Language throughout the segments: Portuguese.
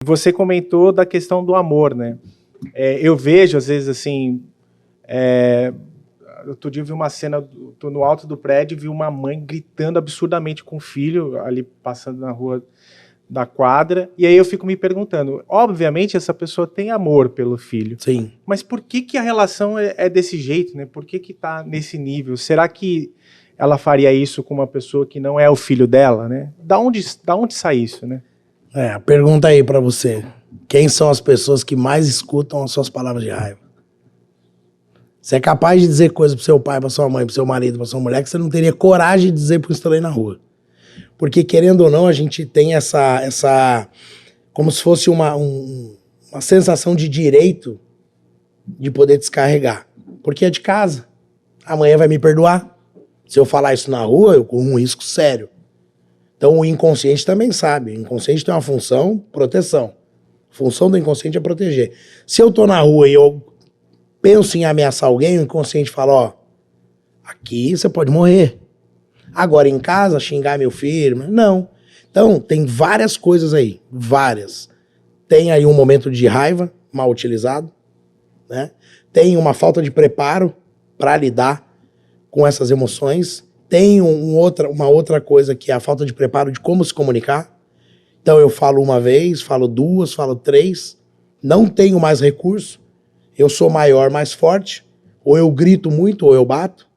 você comentou da questão do amor, né? Eu vejo, às vezes, assim... Outro dia eu vi uma cena, tô no alto do prédio, vi uma mãe gritando absurdamente com o filho, ali passando na rua da quadra, e aí eu fico me perguntando, obviamente essa pessoa tem amor pelo filho. Sim. Mas por que a relação é desse jeito, né? Por que tá nesse nível? Será que ela faria isso com uma pessoa que não é o filho dela, né? Da onde sai isso, né? Pergunta aí pra você. Quem são as pessoas que mais escutam as suas palavras de raiva? Você é capaz de dizer coisas pro seu pai, pra sua mãe, pro seu marido, pra sua mulher, que você não teria coragem de dizer pro estranho na rua. Porque, querendo ou não, a gente tem essa como se fosse uma sensação de direito de poder descarregar. Porque é de casa. Amanhã vai me perdoar. Se eu falar isso na rua, eu corro um risco sério. Então o inconsciente também sabe. O inconsciente tem uma função, proteção. A função do inconsciente é proteger. Se eu tô na rua e eu penso em ameaçar alguém, o inconsciente fala, ó, aqui você pode morrer. Agora em casa, xingar meu filho, não. Então, tem várias coisas aí, várias. Tem aí um momento de raiva mal utilizado, né? Tem uma falta de preparo para lidar com essas emoções. Tem uma outra coisa que é a falta de preparo de como se comunicar. Então eu falo uma vez, falo duas, falo três, não tenho mais recurso. Eu sou maior, mais forte, ou eu grito muito, ou eu bato.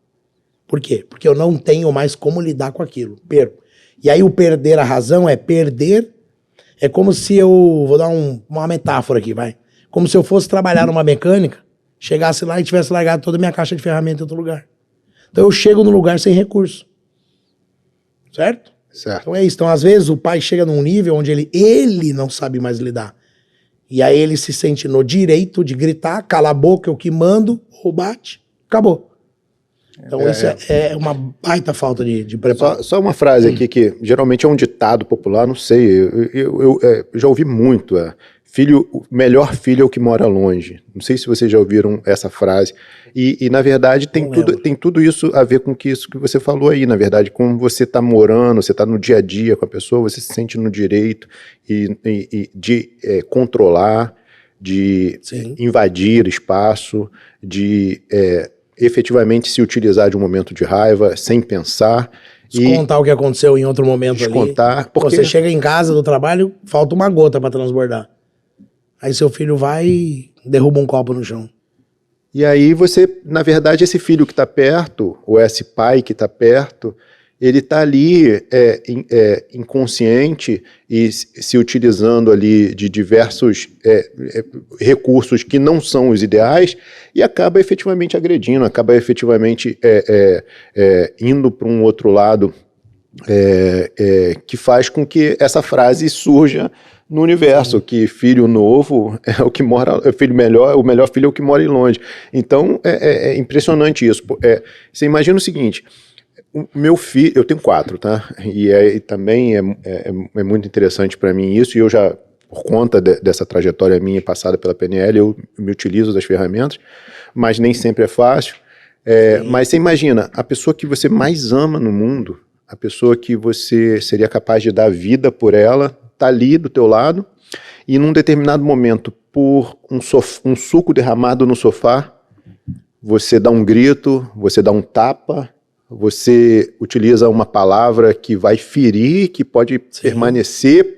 Por quê? Porque eu não tenho mais como lidar com aquilo, perco. E aí o perder a razão é como se eu, vou dar uma metáfora aqui, vai. Como se eu fosse trabalhar numa mecânica, chegasse lá e tivesse largado toda a minha caixa de ferramenta em outro lugar. Então eu chego no lugar sem recurso. Certo? Certo. Então é isso. Então às vezes o pai chega num nível onde ele não sabe mais lidar. E aí ele se sente no direito de gritar, cala a boca, eu que mando, ou bate, acabou. Então isso é uma baita falta de preparo. Só uma frase aqui que geralmente é um ditado popular, não sei, eu já ouvi muito, o melhor filho é o que mora longe. Não sei se vocês já ouviram essa frase. E na verdade tem tudo isso a ver com isso que você falou aí, na verdade, como você está morando, você está no dia a dia com a pessoa, você se sente no direito de controlar, de invadir espaço, de efetivamente se utilizar de um momento de raiva sem pensar. Descontar o que aconteceu em outro momento ali. Porque você chega em casa do trabalho, falta uma gota para transbordar. Aí seu filho vai e derruba um copo no chão. E aí você, na verdade, esse filho que está perto, ou esse pai que está perto, ele está ali inconsciente e se utilizando ali de diversos recursos que não são os ideais e acaba efetivamente agredindo, acaba efetivamente indo para um outro lado que faz com que essa frase surja no universo, que filho novo é o que mora, o melhor filho é o que mora longe. Então é impressionante isso. Você imagina o seguinte, o meu filho, eu tenho 4, tá? E também é muito interessante para mim isso, e eu já, por conta dessa trajetória minha passada pela PNL, eu me utilizo das ferramentas, mas nem sempre é fácil. Mas você imagina, a pessoa que você mais ama no mundo, a pessoa que você seria capaz de dar vida por ela, tá ali do teu lado, e num determinado momento, por um suco derramado no sofá, você dá um grito, você dá um tapa, você utiliza uma palavra que vai ferir, que pode permanecer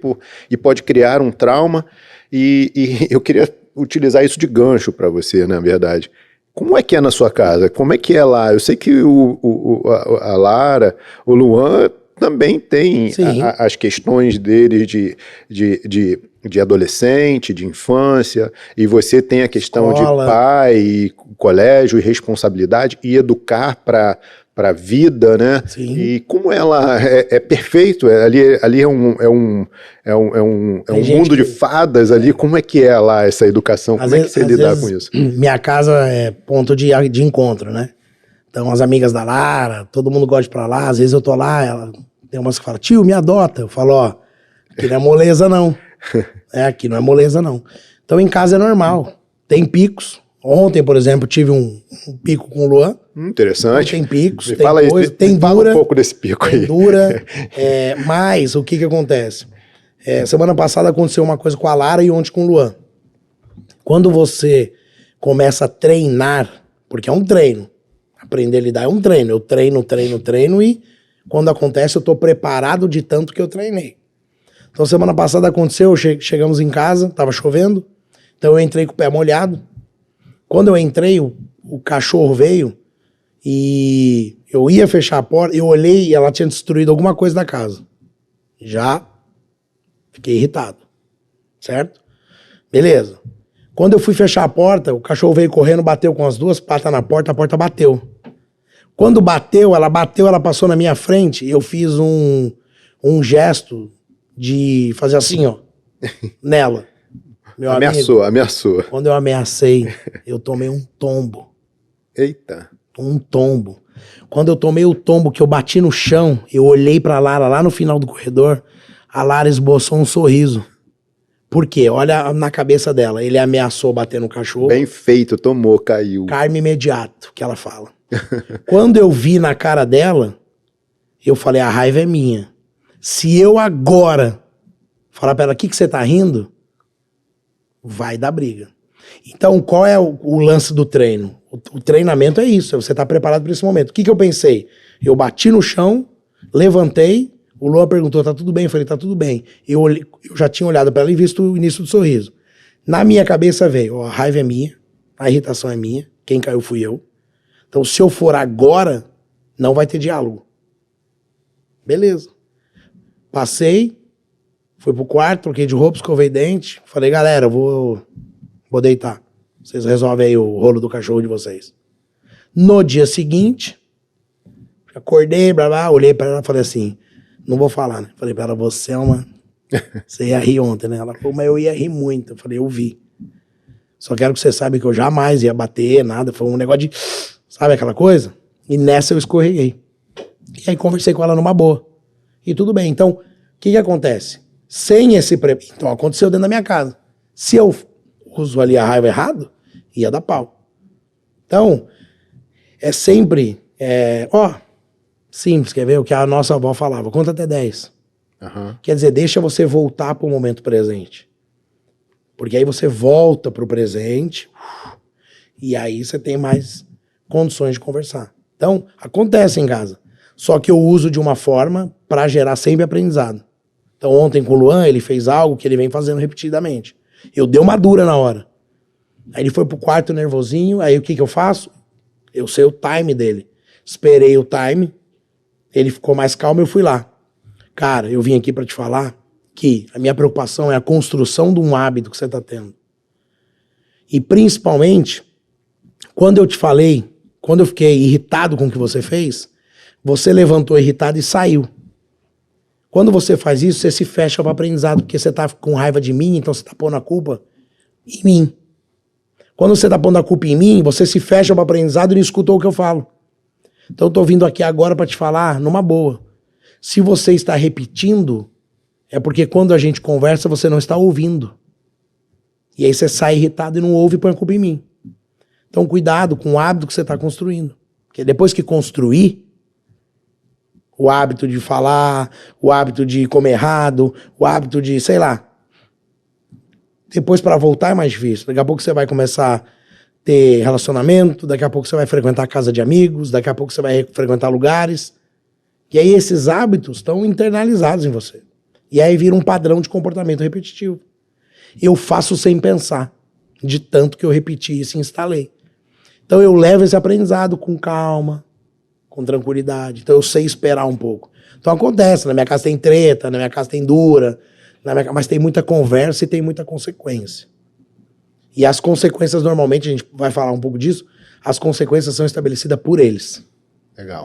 e pode criar um trauma, e eu queria utilizar isso de gancho para você, na verdade. Como é que é na sua casa? Como é que é lá? Eu sei que a Lara, o Luan também tem as questões deles de adolescente, de infância, e você tem a questão de pai, colégio e responsabilidade, e educar para a vida, né? Sim. E como ela é perfeito, ali é um mundo de fadas ali, como é que é lá essa educação? Como é que você lidar com isso? Minha casa é ponto de encontro, né? Então as amigas da Lara, todo mundo gosta de ir pra lá, às vezes eu tô lá, tem umas que falam, tio, me adota. Eu falo, ó, aqui não é moleza não. Aqui não é moleza não. Então em casa é normal, tem picos. Ontem, por exemplo, tive um pico com o Luan. Interessante. Tem picos, me tem coisa, tem dura. Fala um pouco desse pico aí. Dura, mas o que acontece? Semana passada aconteceu uma coisa com a Lara e ontem com o Luan. Quando você começa a treinar, porque é um treino, aprender a lidar é um treino. Eu treino e quando acontece eu tô preparado de tanto que eu treinei. Então semana passada aconteceu, chegamos em casa, tava chovendo, então eu entrei com o pé molhado. Quando eu entrei, o cachorro veio e eu ia fechar a porta, eu olhei e ela tinha destruído alguma coisa da casa. Já fiquei irritado, certo? Beleza. Quando eu fui fechar a porta, o cachorro veio correndo, bateu com as duas patas na porta, a porta bateu. Quando bateu, ela passou na minha frente, eu fiz um gesto de fazer assim, ó, nela. Meu Ameaçou. Quando eu ameacei, eu tomei um tombo. Eita. Um tombo. Quando eu tomei o tombo, que eu bati no chão, eu olhei pra Lara lá no final do corredor, a Lara esboçou um sorriso. Por quê? Olha na cabeça dela. Ele ameaçou bater no cachorro. Bem feito, tomou, caiu. Karma imediato, que ela fala. Quando eu vi na cara dela, eu falei, a raiva é minha. Se eu agora falar pra ela, o que você tá rindo? Vai dar briga. Então, qual é o lance do treino? O treinamento é isso, você tá preparado para esse momento. O que eu pensei? Eu bati no chão, levantei, o Luan perguntou, tá tudo bem? Eu falei, tá tudo bem. Eu já tinha olhado para ela e visto o início do sorriso. Na minha cabeça veio, ó, a raiva é minha, a irritação é minha, quem caiu fui eu. Então, se eu for agora, não vai ter diálogo. Beleza. Passei, fui pro quarto, troquei de roupa, escovei dente, falei, galera, vou deitar. Vocês resolvem aí o rolo do cachorro de vocês. No dia seguinte, acordei, blá, blá, olhei pra ela e falei assim, não vou falar, né? Falei pra ela, você é uma... Você ia rir ontem, né? Ela falou, mas eu ia rir muito. Eu falei, eu vi. Só quero que você saiba que eu jamais ia bater, nada. Foi um negócio de... Sabe aquela coisa? E nessa eu escorreguei. E aí conversei com ela numa boa. E tudo bem. Então, o que acontece? Sem esse... Então, aconteceu dentro da minha casa. Se eu uso ali a raiva errado, ia dar pau. Então, é sempre... simples, quer ver? O que a nossa avó falava. Conta até 10. Uhum. Quer dizer, deixa você voltar pro momento presente. Porque aí você volta pro presente e aí você tem mais condições de conversar. Então, acontece em casa. Só que eu uso de uma forma para gerar sempre aprendizado. Então, ontem com o Luan, ele fez algo que ele vem fazendo repetidamente. Eu dei uma dura na hora. Aí ele foi pro quarto nervosinho, aí o que eu faço? Eu sei o time dele. Esperei o time, ele ficou mais calmo, eu fui lá. Cara, eu vim aqui para te falar que a minha preocupação é a construção de um hábito que você tá tendo. E principalmente, quando eu te falei, quando eu fiquei irritado com o que você fez, você levantou irritado e saiu. Quando você faz isso, você se fecha para aprendizado, porque você tá com raiva de mim, então você tá pondo a culpa em mim. Quando você tá pondo a culpa em mim, você se fecha para aprendizado e não escutou o que eu falo. Então eu tô vindo aqui agora para te falar numa boa. Se você está repetindo, é porque quando a gente conversa, você não está ouvindo. E aí você sai irritado e não ouve e põe a culpa em mim. Então cuidado com o hábito que você está construindo. Porque depois que construir, o hábito de falar, o hábito de comer errado, o hábito de, sei lá. Depois para voltar é mais difícil. Daqui a pouco você vai começar a ter relacionamento, daqui a pouco você vai frequentar casa de amigos, daqui a pouco você vai frequentar lugares. E aí esses hábitos estão internalizados em você. E aí vira um padrão de comportamento repetitivo. Eu faço sem pensar, de tanto que eu repeti isso e instalei. Então eu levo esse aprendizado com calma, com tranquilidade. Então eu sei esperar um pouco. Então acontece, na minha casa tem treta, na minha casa tem dura, mas tem muita conversa e tem muita consequência. E as consequências, normalmente, a gente vai falar um pouco disso, as consequências são estabelecidas por eles. Legal.